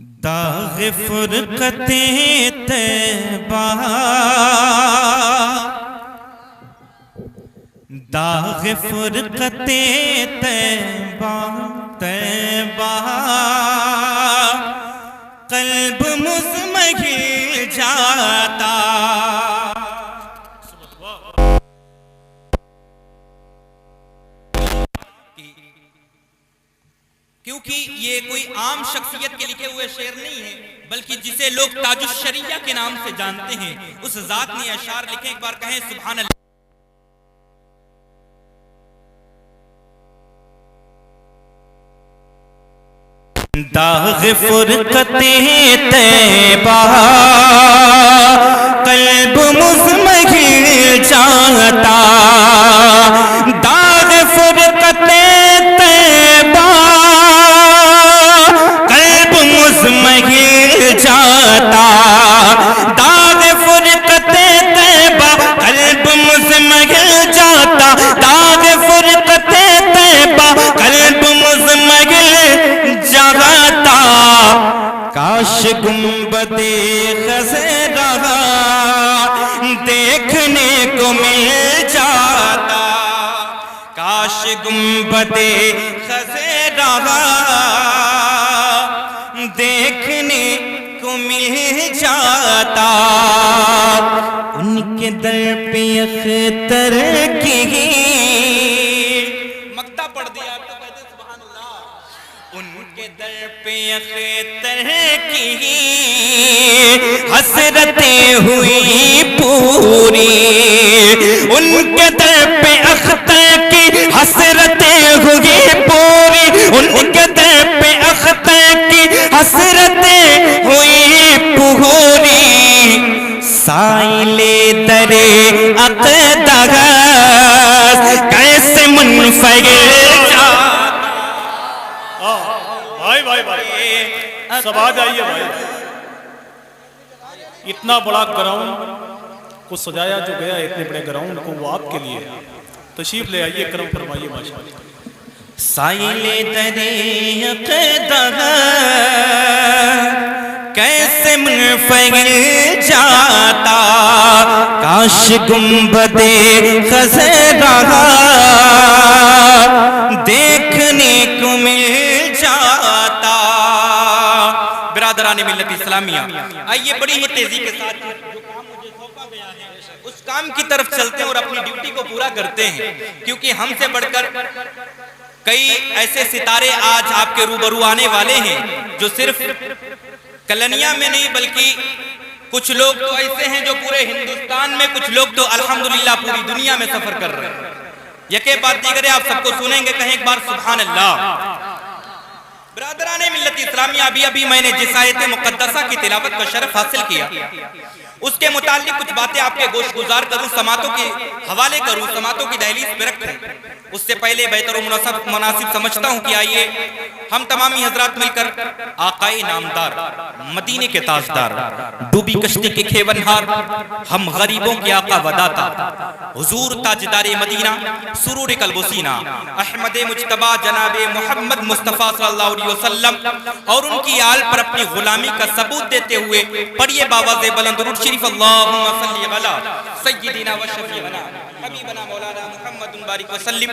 داغ فرقت طیبہ، داغ فرقت طیبہ طیبہ، قلب مزمحل جاتا۔ کیونکہ یہ کوئی عام شخصیت کے لکھے ہوئے شعر نہیں ہے، بلکہ جسے لوگ تاج الشریعہ کے نام سے جانتے ہیں، اس ذات نے اشعار لکھے۔ ایک بار کہیں سبحان اللہ۔ داغ فرقت طیبہ، قلب مزمحل جاتا، داغ فرقت طیبہ، قلب مزمحل جاتا، داغ فرقت طیبہ، قلب مزمحل جاتا، داغ فرقت طیبہ، قلب مزمحل جاتا، کاش گنبد خضرا دیکھنے کو مل جاتا، کاش گنبد خضرا دیکھنے کو مل جاتا، ان کے در پہ اختر کی مقطع پڑھ دیا تو کہتے سبحان اللہ، ان کے در پہ اختر کی حسرتیں ہوئی پوری، ان کے در پہ اختر کی حسرتیں ہوئی پوری، ان کے در پہ اختر کی حسرتیں ہوئی پوری، سائل در اقدس کیسے منفعل جاتا۔ بھائی سب آ جائیے بھائی، اتنا بڑا گراؤنڈ کو سجایا جو گیا ہے، اتنے بڑے گراؤنڈ کو، وہ آپ کے لیے تشریف لے آئیے، کرم فرمائیے ماشاءاللہ۔ سائل در اقدس کیسے منفعل جاتا، کاش گنبد خضرا دیکھنے کو مل جاتا۔ برادران ملت اسلامیہ، آئیے بڑی ہی تیزی کے ساتھ جو کام مجھے سونپا گیا ہے اس کام کی طرف چلتے ہیں اور اپنی ڈیوٹی کو پورا کرتے ہیں، کیونکہ ہم سے بڑھ کر کئی ایسے ستارے آج آپ کے روبرو آنے والے ہیں جو صرف کلنیا میں نہیں بلکہ کچھ لوگ تو ایسے ہیں جو پورے ہندوستان میں، کچھ لوگ تو الحمدللہ پوری دنیا میں سفر کر رہے ہیں۔ یکے بات دیگرے آپ سب کو سنیں گے، کہیں ایک بار سبحان اللہ۔ برادران ملت اسلامیہ، ابھی میں نے جس آیت مقدسہ کی تلاوت کا شرف حاصل کیا، اس کے متعلق کچھ باتیں آپ کے گوش گزار کروں، سماعتوں کے حوالے کروں، سماعتوں کی دہلیز پہ رکھوں۔ اس سے پہلے بہتر و مناسب سمجھتا ہوں کہ آئیے ہم تمامی حضرات مل کر آقائے نامدار، مدینے کے تاجدار، ڈوبی کشتی کے کھیونہار، ہم غریبوں کے آقا وداتا، حضور تاجدار مدینہ، سرور قلب و سینہ، احمد مجتبی جناب محمد مصطفیٰ صلی اللہ علیہ وسلم اور ان کی آل پر اپنی غلامی کا ثبوت دیتے ہوئے پڑھیے باواز بلند درود شریف، اللہم صلی علی سیدنا و شفیعنا حبیبنا مولانا محمد بارک وسلم،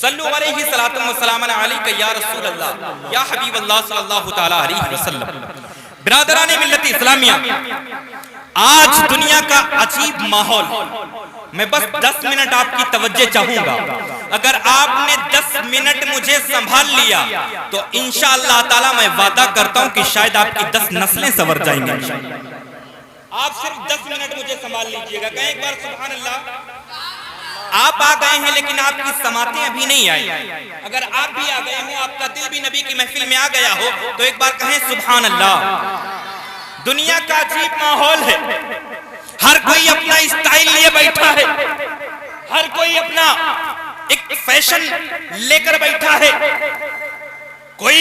صلو علیہ صلاۃ و سلام علیک یا رسول اللہ یا حبیب اللہ صلی اللہ تعالی علیہ وسلم۔ برادران ملت اسلامیہ، آج دنیا کا عجیب ماحول، میں بس 10 منٹ آپ کی توجہ چاہوں گا، اگر آپ نے 10 منٹ مجھے سنبھال لیا تو انشاءاللہ تعالی میں وعدہ کرتا ہوں کہ شاید آپ کی 10 نسلیں سنور جائیں گے۔ آپ صرف 10 منٹ مجھے سنبھال لیجئے گا، کہیں ایک بار سبحان اللہ۔ آپ آ گئے ہیں لیکن آپ کی سماعتیں ابھی نہیں آئی، اگر آپ بھی آ گئے ہوں، آپ کا دل بھی نبی کی محفل میں آ گیا ہو تو ایک بار کہیں سبحان اللہ۔ دنیا کا عجیب ماحول ہے، ہر کوئی اپنا اسٹائل لیے بیٹھا ہے، ہر کوئی اپنا ایک فیشن لے کر بیٹھا ہے، کوئی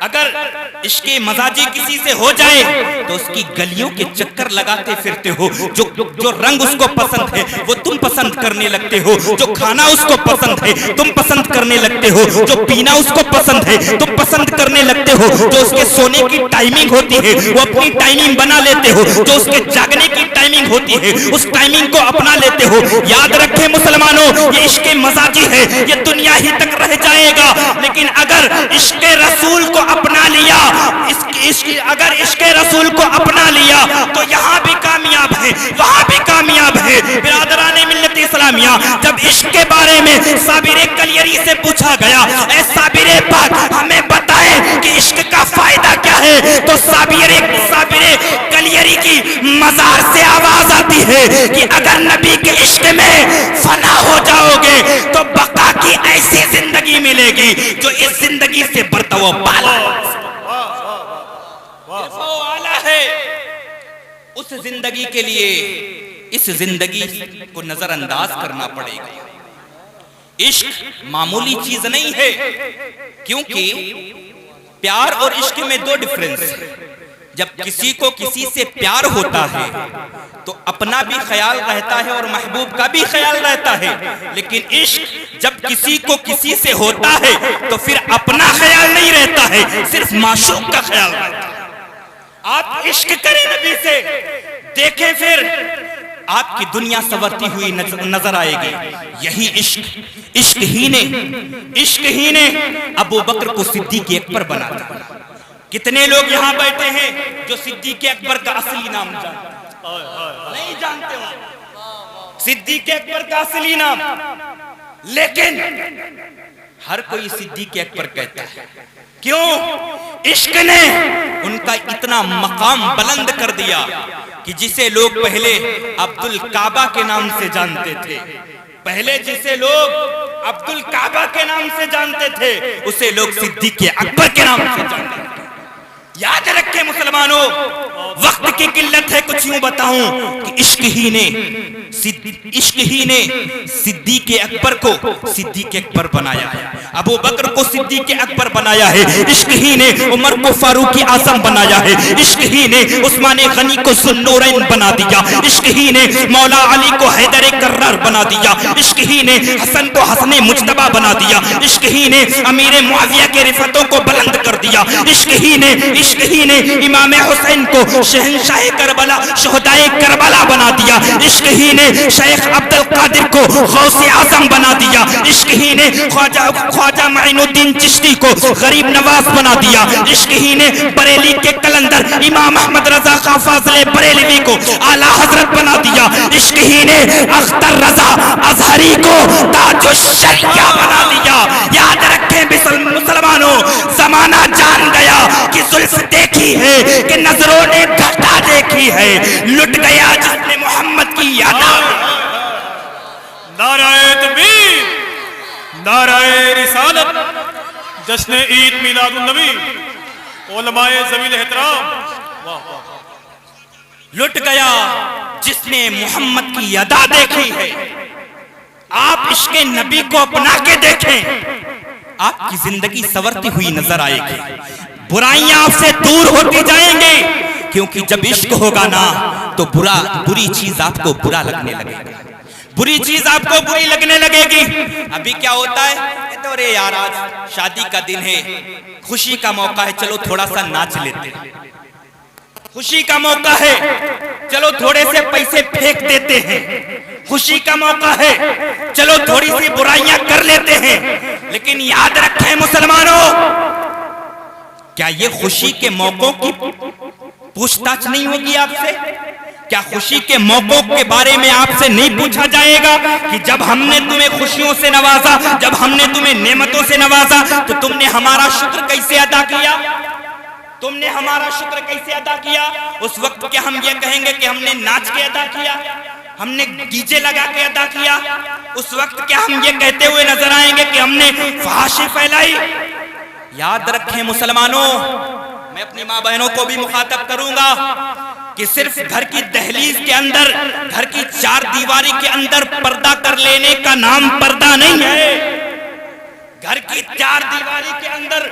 اگر عشق مزاجی کسی سے ہو جائے تو اس کی گلیوں کے چکر لگاتے پھرتے ہو. جو رنگ اس کو پسند ہے وہ تم پسند کرنے لگتے ہو, جو کھانا اس کو پسند ہے تم پسند کرنے لگتے ہو, جو پینا اس کو پسند ہے تم پسند کرنے لگتے ہو, جو اس کے سونے کی ٹائمنگ ہوتی ہے وہ اپنی ٹائمنگ بنا لیتے ہو, جو اس کے جاگنے کی ٹائمنگ ہوتی ہے اس ٹائمنگ کو اپنا لیتے ہو. یاد رکھیں مسلمانوں, یہ عشق مزاجی ہے, یہ دنیا ہی تک رہ جائے گا, لیکن اگر عشق رسول کو اپنا لیا, اگر عشق رسول کو اپنا لیا تو یہاں بھی کامیاب ہے وہاں بھی کامیاب ہے. برادران ملت اسلامیہ, جب عشق کے بارے میں صابر کلیری سے پوچھا گیا, اے صابر پاک ہمیں بتائیں کہ عشق کا فائدہ کیا ہے, تو صابر کلیری کی مزار سے آواز آتی ہے کہ اگر نبی کے عشق میں فنا ہو جاؤ گے تو بقا کی ایسی زندگی ملے گی جو اس زندگی سے برتو بالا ہے. اس زندگی کے لیے اس زندگی کو نظر انداز کرنا پڑے گا. عشق معمولی چیز نہیں ہے, کیونکہ پیار اور عشق میں دو ڈفرنس ہے. جب کسی کو کسی سے پیار ہوتا ہے تو اپنا بھی خیال رہتا ہے اور محبوب کا بھی خیال رہتا ہے, لیکن عشق جب کسی کو کسی سے ہوتا ہے تو پھر اپنا خیال نہیں رہتا ہے, صرف معشوق کا خیال رہتا ہے. آپ عشق کریں نبی سے, دیکھیں پھر آپ کی دنیا سنورتی ہوئی نظر آئے گی. یہی عشق ہی نے ابو بکر کو صدیق اکبر بنا دیا. کتنے لوگ یہاں بیٹھے ہیں جو صدیق اکبر کا اصلی نام نہیں جانتے ہو, صدیق اکبر کا اصلی نام, لیکن ہر کوئی صدیق اکبر کہتا ہے. کیوں؟ عشق نے ان کا اتنا مقام بلند کر دیا کہ جسے لوگ پہلے عبد الکعبہ کے نام سے جانتے تھے, جسے لوگ عبد الکعبہ کے نام سے جانتے تھے اسے لوگ صدیق اکبر کے نام سے جانتے تھے. یاد رکھیں مسلمانوں, وقت کی قلت ہے, کچھ یوں بتاؤں کہ عشق ہی نے صدیق اکبر کو صدیق اکبر بنایا ہے, ابو بکر کو صدیق اکبر بنایا ہے. عشق ہی نے عمر کو فاروق اعظم بنایا ہے. عشق ہی نے عثمان غنی کو ذوالنورین بنا دیا. عشق ہی نے مولا علی کو حیدر کرار بنا دیا. عشق ہی نے حسن کو حسن مجتبی بنا دیا. عشق ہی نے امیر معاویہ کے رفتوں کو بلند کر دیا. عشق ہی نے امام حسین کو شہنشاہ کربلا شہدائے کربلا بنا دیا. عشق ہی نے شیخ عبد القادر کو غوث اعظم بنا دیا. عشق ہی نے خواجہ معین الدین چشتی کو غریب نواز بنا دیا. عشق ہی نے بریلی کے کلندر امام احمد رضا خان فاضل بریلوی کو اعلیٰ حضرت بنا دیا. عشق ہی نے اختر رضا ازہری کو تاج الشریعہ بنا دیا. یاد رکھیں مسلمانوں, زمانہ جان گیا کہ زلف دیکھی ہے کہ نظروں نے گھٹا دیکھی ہے, لٹ گیا جس نے محمد کی یاد. نعرہ تکبیر, نعرہ رسالت, جشن عید میلاد النبی, علماء ذوی احترام. لٹ گیا جس نے محمد کی ادا دیکھی ہے. آپ عشق نبی کو اپنا کے دیکھیں, آپ کی زندگی سنورتی ہوئی نظر آئے گی. برائیاں آپ سے دور ہوتی جائیں گے, کیونکہ جب عشق ہوگا نا تو بری چیز آپ کو برا لگنے لگے گی, بری چیز آپ کو بری لگنے لگے گی. ابھی کیا ہوتا ہے, تو رے یار آج شادی کا دن ہے, خوشی کا موقع ہے, چلو تھوڑا سا ناچ لیتے ہیں. خوشی کا موقع ہے, چلو تھوڑے سے پیسے پھینک دیتے ہیں. خوشی کا موقع ہے, چلو تھوڑی سی برائیاں کر لیتے ہیں. لیکن یاد رکھیں مسلمانوں, کیا یہ خوشی کے موقعوں کی پوچھ تاچھ نہیں ہوگی آپ سے؟ کیا خوشی کے موقعوں کے بارے میں آپ سے نہیں پوچھا جائے گا کہ جب ہم نے تمہیں خوشیوں سے نوازا, جب ہم نے تمہیں نعمتوں سے نوازا تو تم نے ہمارا شکر کیسے ادا کیا؟ تم نے ہمارا شکر کیسے ادا کیا؟ اس وقت کیا ہم یہ کہیں گے کہ ہم نے ناچ کے ادا کیا, ہم نے ڈی جے لگا کے ادا کیا؟ اس وقت کیا ہم یہ کہتے ہوئے نظر آئیں گے کہ ہم نے فحاشی پھیلائی؟ یاد رکھیں مسلمانوں, میں اپنی ماں بہنوں کو بھی مخاطب کروں گا کہ صرف گھر کی دہلیز کے اندر, گھر کی چار دیواری کے اندر پردہ کر لینے کا نام پردہ نہیں ہے. گھر کی چار دیواری کے اندر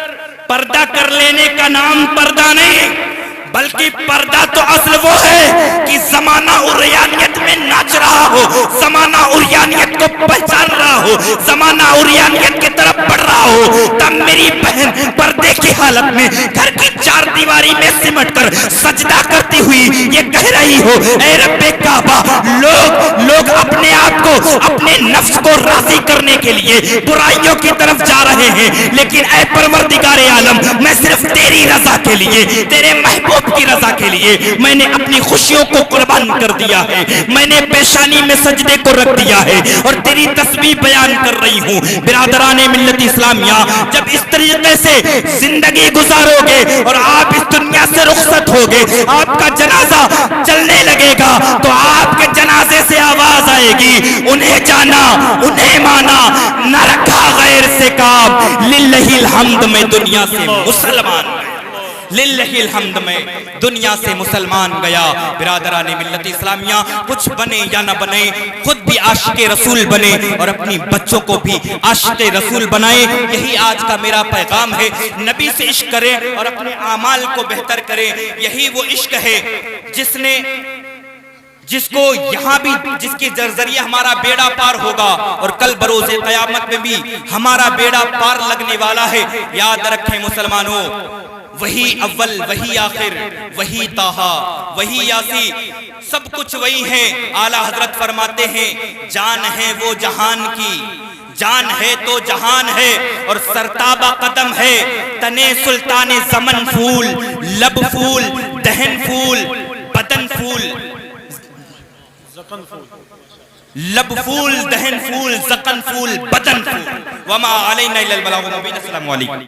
پردہ کر لینے کا نام پردہ نہیں، بلکہ پردہ تو اصل وہ ہے کہ زمانہ عریانیت میں ناچ رہا ہو، زمانہ عریانیت کو پہچان رہا ہو، زمانہ عریانیت کی طرف بڑھ رہا ہو، تب میری بہن پردے کی حالت میں گھر کی چار دیواری میں سمٹ کر سجدہ کرتی ہوئی یہ کہہ رہی ہو، اے رب کعبہ، لوگ اپنے آپ کو، اپنے نفس کو راضی کرنے کے لیے برائیوں کی طرف جا رہے ہیں، لیکن اے پروردگار عالم، میں صرف تیری رضا کے لیے، تیرے محبوب کی رضا کے لیے میں نے اپنی خوشیوں کو قربان کر دیا ہے، میں نے پیشانی میں سجدے کو رکھ دیا ہے اور تیری تسبیح بیان کر رہی ہوں۔ برادران ملت اسلامیہ، جب اس طریقے سے زندگی گزارو گے اور آپ اس دنیا سے رخصت ہوگے، آپ کا جنازہ چلنے لگے گا تو آپ کے جنازے سے آواز آئے گی، انہیں جانا انہیں مانا، نہ رکھا غیر سے کام، للہ الحمد میں دنیا سے مسلمان، للہ الحمد میں دنیا سے مسلمان گیا۔ برادران ملت اسلامیہ، کچھ بنے یا نہ بنے، خود بھی عاشق رسول بنے اور اپنی بچوں کو بھی عاشق رسول بنائے، یہی آج کا میرا پیغام ہے۔ نبی سے عشق کریں اور اپنے اعمال کو بہتر کریں، یہی وہ عشق ہے جس کو یہاں بھی، جس کے ذریعے ہمارا بیڑا پار ہوگا اور کل بروز قیامت میں بھی ہمارا بیڑا پار لگنے والا ہے۔ یاد رکھیں مسلمانوں، وہی اول، وہی آخر، وہی طٰہٰ، وہی یاسی، سب کچھ وہی ہے۔ اعلیٰ حضرت فرماتے ہیں، جان ہے وہ جہان کی، جان ہے تو جہان ہے اور سرتابہ قدم ہے، تنے سلطان زمن پھول، لب پھول، دہن پھول، بدن پھول، لب پھول، دہن پھول، زقن پھول، بدن پھول، وما علینا الا البلاغ المبین۔ السلام علیکم۔